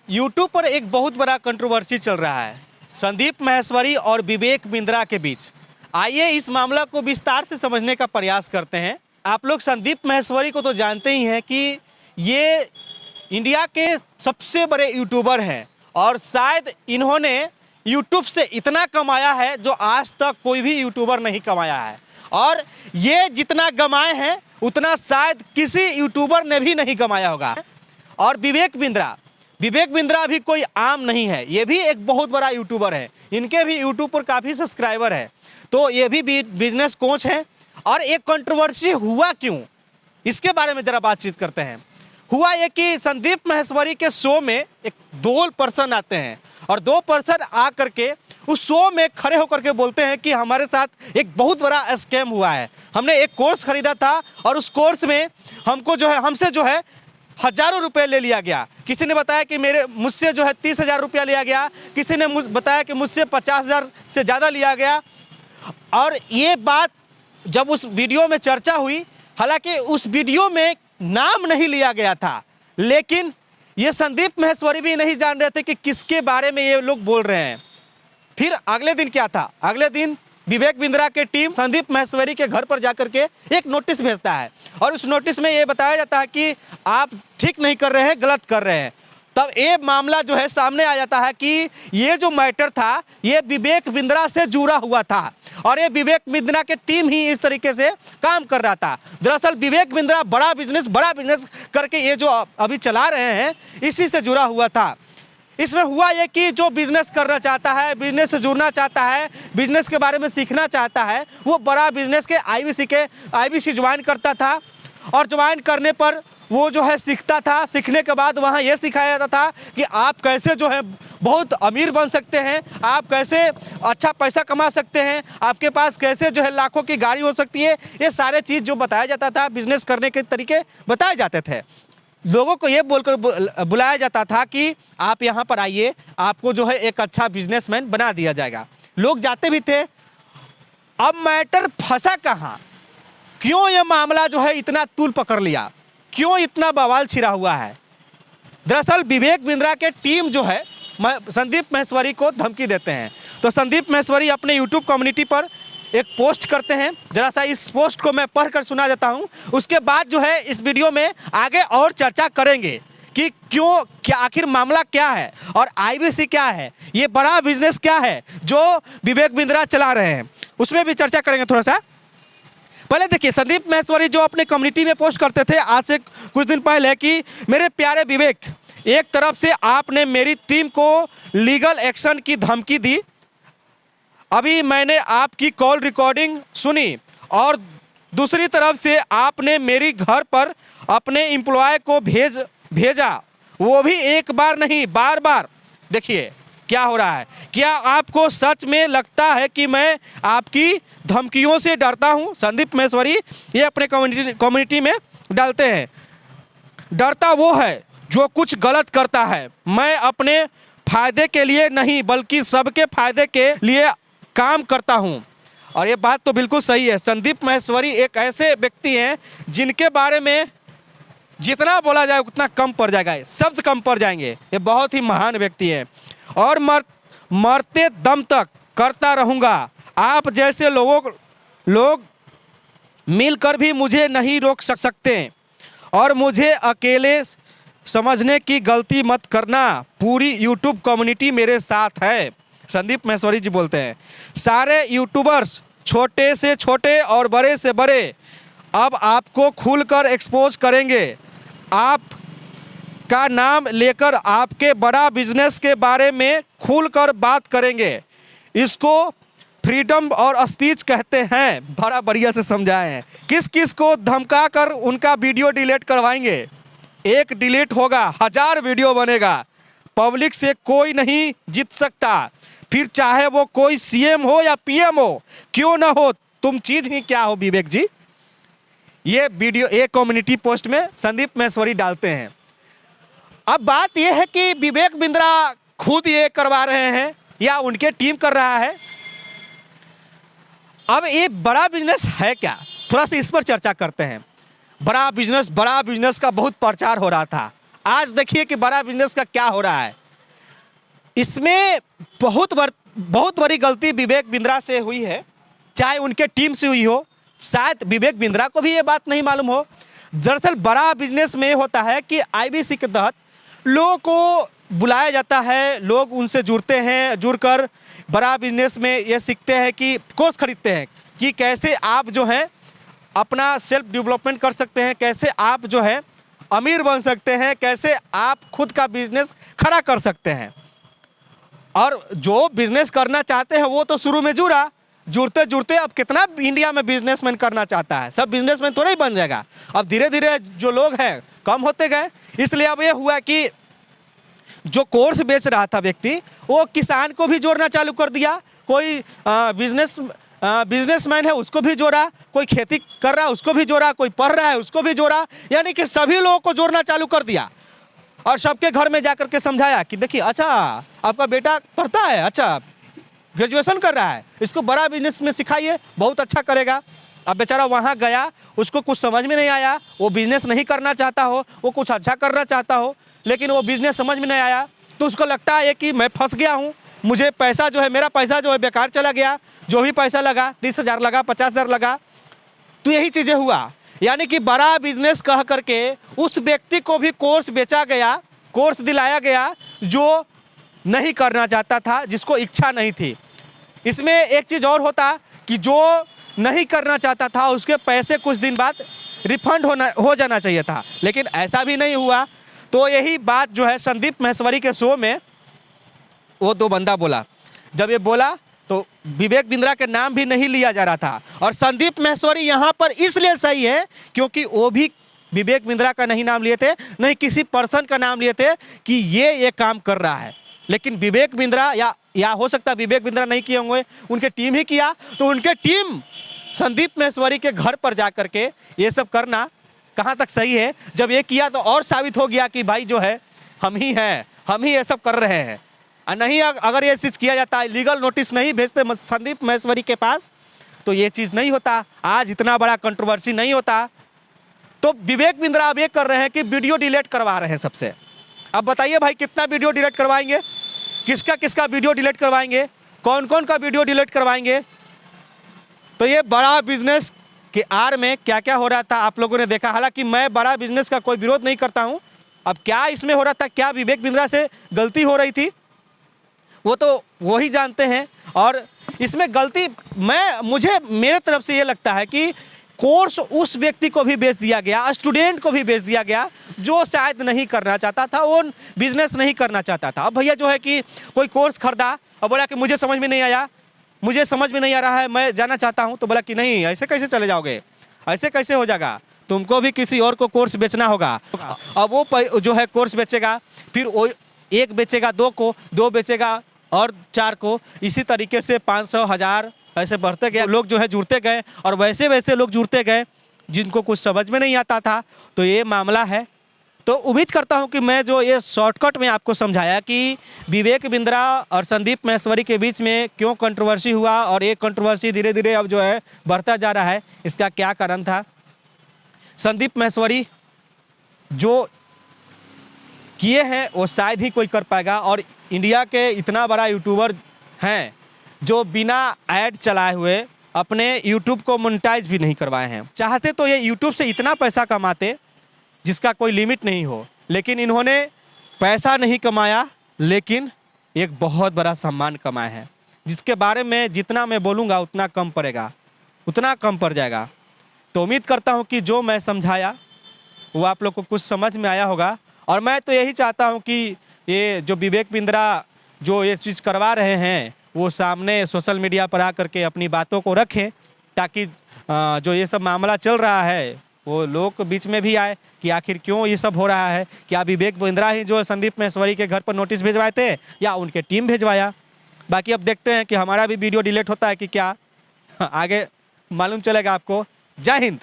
YouTube पर एक बहुत बड़ा कंट्रोवर्सी चल रहा है संदीप माहेश्वरी और विवेक बिंद्रा के बीच। आइए इस मामला को विस्तार से समझने का प्रयास करते हैं। आप लोग संदीप माहेश्वरी को तो जानते ही हैं कि ये इंडिया के सबसे बड़े यूट्यूबर हैं और शायद इन्होंने यूट्यूब से इतना कमाया है जो आज तक कोई भी यूट्यूबर नहीं कमाया है, और ये जितना कमाए हैं उतना शायद किसी यूट्यूबर ने भी नहीं कमाया होगा। और विवेक बिंद्रा भी कोई आम नहीं है, ये भी एक बहुत बड़ा यूट्यूबर है। इनके भी यूट्यूब पर काफ़ी सब्सक्राइबर है, तो ये भी बिजनेस कोच हैं। और एक कंट्रोवर्सी हुआ क्यों, इसके बारे में ज़रा बातचीत करते हैं। हुआ ये कि संदीप माहेश्वरी के शो में एक दो पर्सन आते हैं और दो पर्सन आ करके उस शो में खड़े होकर के बोलते हैं कि हमारे साथ एक बहुत बड़ा स्कैम हुआ है। हमने एक कोर्स खरीदा था और उस कोर्स में हमसे जो है हज़ारों रुपए ले लिया गया। किसी ने बताया कि मुझसे जो है 30,000 रुपया लिया गया, किसी ने बताया कि मुझसे 50,000 से ज़्यादा लिया गया। और ये बात जब उस वीडियो में चर्चा हुई, हालांकि उस वीडियो में नाम नहीं लिया गया था, लेकिन ये संदीप माहेश्वरी भी नहीं जान रहे थे कि किसके बारे में ये लोग बोल रहे हैं। फिर अगले दिन क्या था, अगले दिन विवेक बिंद्रा के टीम संदीप माहेश्वरी के घर पर जाकर के एक नोटिस भेजता है और उस नोटिस में ये बताया जाता है कि आप ठीक नहीं कर रहे हैं, गलत कर रहे हैं। तब ये मामला जो है सामने आ जाता है कि ये जो मैटर था ये विवेक बिंद्रा से जुड़ा हुआ था और ये विवेक बिंद्रा के टीम ही इस तरीके से काम कर रहा था। दरअसल विवेक बिंद्रा बड़ा बिजनेस करके ये जो अभी चला रहे हैं इसी से जुड़ा हुआ था। इसमें हुआ ये कि जो बिजनेस करना चाहता है, बिजनेस से जुड़ना चाहता है, बिजनेस के बारे में सीखना चाहता है, वो बड़ा बिजनेस के आईबीसी ज्वाइन करता था और ज्वाइन करने पर वो जो है सीखता था। सीखने के बाद वहाँ ये सिखाया जाता था कि आप कैसे जो है बहुत अमीर बन सकते हैं, आप कैसे अच्छा पैसा कमा सकते हैं, आपके पास कैसे जो है लाखों की गाड़ी हो सकती है। ये सारे चीज़ जो बताया जाता था, बिजनेस करने के तरीके बताए जाते थे। लोगों को ये बोलकर बुलाया जाता था कि आप यहाँ पर आइए, आपको जो है एक अच्छा बिजनेसमैन बना दिया जाएगा। लोग जाते भी थे। अब मैटर फंसा कहाँ, क्यों ये मामला जो है इतना तूल पकड़ लिया, क्यों इतना बवाल छिड़ा हुआ है। दरअसल विवेक बिंद्रा के टीम जो है संदीप माहेश्वरी को धमकी देते हैं। तो संदीप माहेश्वरी अपने यूट्यूब कम्युनिटी पर एक पोस्ट करते हैं। जरा सा इस पोस्ट को मैं पढ़कर सुना देता हूं, उसके बाद जो है इस वीडियो में आगे और चर्चा करेंगे कि क्या आखिर मामला क्या है और आईबीसी क्या है, ये बड़ा बिजनेस क्या है जो विवेक बिंद्रा चला रहे हैं, उसमें भी चर्चा करेंगे थोड़ा सा। पहले देखिए, संदीप माहेश्वरी जो अपने कम्युनिटी में पोस्ट करते थे आज से कुछ दिन पहले कि मेरे प्यारे विवेक, एक तरफ से आपने मेरी टीम को लीगल एक्शन की धमकी दी, अभी मैंने आपकी कॉल रिकॉर्डिंग सुनी, और दूसरी तरफ से आपने मेरी घर पर अपने एम्प्लॉय को भेजा, वो भी एक बार नहीं बार बार। देखिए क्या हो रहा है। क्या आपको सच में लगता है कि मैं आपकी धमकियों से डरता हूं? संदीप माहेश्वरी ये अपने कम्युनिटी में डालते हैं। डरता वो है जो कुछ गलत करता है, मैं अपने फायदे के लिए नहीं बल्कि सबके फायदे के लिए काम करता हूं। और ये बात तो बिल्कुल सही है। संदीप माहेश्वरी एक ऐसे व्यक्ति हैं जिनके बारे में जितना बोला जाए उतना कम पड़ जाएगा, शब्द कम पड़ जाएंगे। ये बहुत ही महान व्यक्ति हैं और मरते दम तक करता रहूँगा। आप जैसे लोग मिलकर भी मुझे नहीं रोक सकते और मुझे अकेले समझने की गलती मत करना। पूरी यूट्यूब कम्युनिटी मेरे साथ है। संदीप माहेश्वरी जी बोलते हैं सारे यूट्यूबर्स, छोटे से छोटे और बड़े से बड़े, अब आपको खुलकर एक्सपोज करेंगे। आप का नाम लेकर आपके बड़ा बिजनेस के बारे में खुलकर बात करेंगे। इसको फ्रीडम और स्पीच कहते हैं। बड़ा बढ़िया से समझाए हैं। किस किस को धमका कर उनका वीडियो डिलीट करवाएंगे। एक डिलीट होगा, 1000 वीडियो बनेगा। पब्लिक से कोई नहीं जीत सकता, फिर चाहे वो कोई सीएम हो या पीएम हो, क्यों ना हो, तुम चीज ही क्या हो विवेक जी। ये वीडियो एक कम्युनिटी पोस्ट में संदीप माहेश्वरी डालते हैं। अब बात यह है कि विवेक बिंद्रा खुद ये करवा रहे हैं या उनके टीम कर रहा है। अब ये बड़ा बिजनेस है क्या, थोड़ा सा इस पर चर्चा करते हैं। बड़ा बिजनेस का बहुत प्रचार हो रहा था। आज देखिए कि बड़ा बिजनेस का क्या हो रहा है। इसमें बहुत बड़ी गलती विवेक बिंद्रा से हुई है, चाहे उनके टीम से हुई हो। शायद विवेक बिंद्रा को भी ये बात नहीं मालूम हो। दरअसल बड़ा बिजनेस में होता है कि आईबीसी के तहत लोगों को बुलाया जाता है, लोग उनसे जुड़ते हैं, जुड़कर बड़ा बिजनेस में ये सीखते हैं कि कोर्स खरीदते हैं कि कैसे आप जो है अपना सेल्फ डेवलपमेंट कर सकते हैं, कैसे आप जो है अमीर बन सकते हैं, कैसे आप खुद का बिजनेस खड़ा कर सकते हैं। और जो बिजनेस करना चाहते हैं वो तो शुरू में जुड़ते जुड़ते अब कितना इंडिया में बिजनेसमैन करना चाहता है, सब बिजनेसमैन थोड़ा ही बन जाएगा। अब धीरे धीरे जो लोग हैं कम होते गए, इसलिए अब ये हुआ कि जो कोर्स बेच रहा था व्यक्ति वो किसान को भी जोड़ना चालू कर दिया, कोई बिजनेसमैन है उसको भी जोड़ा, कोई खेती कर रहा है उसको भी जोड़ा, कोई पढ़ रहा है उसको भी जोड़ा, यानी कि सभी लोगों को जोड़ना चालू कर दिया। और सबके घर में जाकर के समझाया कि देखिए अच्छा आपका बेटा पढ़ता है, अच्छा ग्रेजुएशन कर रहा है, इसको बड़ा बिजनेस में सिखाइए, बहुत अच्छा करेगा। अब बेचारा वहाँ गया, उसको कुछ समझ में नहीं आया, वो बिजनेस नहीं करना चाहता हो, वो कुछ अच्छा करना चाहता हो, लेकिन वो बिजनेस समझ में नहीं आया, तो उसको लगता है कि मैं फंस गया हूँ, मुझे पैसा जो है, मेरा पैसा जो है बेकार चला गया, जो भी पैसा लगा 30,000 लगा 50,000 लगा। तो यही चीज़ें हुआ, यानी कि बड़ा बिजनेस कह करके उस व्यक्ति को भी कोर्स बेचा गया, कोर्स दिलाया गया जो नहीं करना चाहता था, जिसको इच्छा नहीं थी। इसमें एक चीज़ और होता कि जो नहीं करना चाहता था उसके पैसे कुछ दिन बाद रिफंड हो जाना चाहिए था, लेकिन ऐसा भी नहीं हुआ। तो यही बात जो है संदीप माहेश्वरी के शो में वो दो बंदा बोला, जब ये बोला तो विवेक बिंद्रा के नाम भी नहीं लिया जा रहा था। और संदीप माहेश्वरी यहाँ पर इसलिए सही है क्योंकि वो भी विवेक बिंद्रा का नहीं नाम लिए थे, नहीं किसी पर्सन का नाम लिए थे कि ये काम कर रहा है। लेकिन विवेक बिंद्रा या हो सकता है विवेक बिंद्रा नहीं किए होंगे, उनके टीम ही किया, तो उनके टीम संदीप माहेश्वरी के घर पर जा कर के ये सब करना कहाँ तक सही है। जब ये किया तो और साबित हो गया कि भाई जो है हम ही हैं, हम ही ये सब कर रहे हैं। और नहीं अगर ये चीज़ किया जाता है, लीगल नोटिस नहीं भेजते संदीप माहेश्वरी के पास, तो ये चीज़ नहीं होता, आज इतना बड़ा कंट्रोवर्सी नहीं होता। तो विवेक बिंद्रा अब ये कर रहे हैं कि वीडियो डिलीट करवा रहे हैं सबसे। अब बताइए भाई कितना वीडियो डिलीट करवाएंगे, किसका किसका वीडियो डिलीट करवाएंगे, कौन कौन का वीडियो डिलीट करवाएंगे। तो ये बड़ा बिजनेस के आड़ में क्या क्या हो रहा था आप लोगों ने देखा। हालांकि मैं बड़ा बिजनेस का कोई विरोध नहीं करता हूँ, अब क्या इसमें हो रहा था, क्या विवेक बिंद्रा से गलती हो रही थी वो तो वो ही जानते हैं। और इसमें गलती मुझे मेरे तरफ से ये लगता है कि कोर्स उस व्यक्ति को भी बेच दिया गया, स्टूडेंट को भी बेच दिया गया जो शायद नहीं करना चाहता था, वो बिजनेस नहीं करना चाहता था। अब भैया जो है कि कोई कोर्स खरीदा और बोला कि मुझे समझ में नहीं आया, मुझे समझ में नहीं आ रहा है, मैं जाना चाहता हूँ, तो बोला कि नहीं ऐसे कैसे चले जाओगे, ऐसे कैसे हो जाएगा, तुमको भी किसी और को कोर्स बेचना होगा। अब वो जो है कोर्स बेचेगा, फिर वो एक बेचेगा दो को, दो बेचेगा और 4 को, इसी तरीके से 500 1000 ऐसे बढ़ते गए, लोग जो है जुड़ते गए और वैसे वैसे लोग जुड़ते गए जिनको कुछ समझ में नहीं आता था। तो ये मामला है। तो उम्मीद करता हूं कि मैं जो ये शॉर्टकट में आपको समझाया कि विवेक बिंद्रा और संदीप माहेश्वरी के बीच में क्यों कंट्रोवर्सी हुआ और ये कंट्रोवर्सी धीरे धीरे अब जो है बढ़ता जा रहा है, इसका क्या कारण था। संदीप माहेश्वरी जो किए हैं वो शायद ही कोई कर पाएगा, और इंडिया के इतना बड़ा यूट्यूबर हैं जो बिना ऐड चलाए हुए अपने यूट्यूब को मोनेटाइज भी नहीं करवाए हैं। चाहते तो ये यूट्यूब से इतना पैसा कमाते जिसका कोई लिमिट नहीं हो, लेकिन इन्होंने पैसा नहीं कमाया, लेकिन एक बहुत बड़ा सम्मान कमाया है, जिसके बारे में जितना मैं बोलूँगा उतना कम पड़ेगा, उतना कम पड़ जाएगा। तो उम्मीद करता हूँ कि जो मैं समझाया वो आप लोग को कुछ समझ में आया होगा। और मैं तो यही चाहता हूँ कि ये जो विवेक बिंद्रा जो ये चीज़ करवा रहे हैं वो सामने सोशल मीडिया पर आकर के अपनी बातों को रखें, ताकि जो ये सब मामला चल रहा है वो लोग के बीच में भी आए कि आखिर क्यों ये सब हो रहा है। क्या विवेक बिंद्रा ही जो संदीप माहेश्वरी के घर पर नोटिस भिजवाए थे या उनके टीम भिजवाया। बाकी अब देखते हैं कि हमारा भी वीडियो डिलीट होता है कि क्या, आगे मालूम चलेगा आपको। जय हिंद।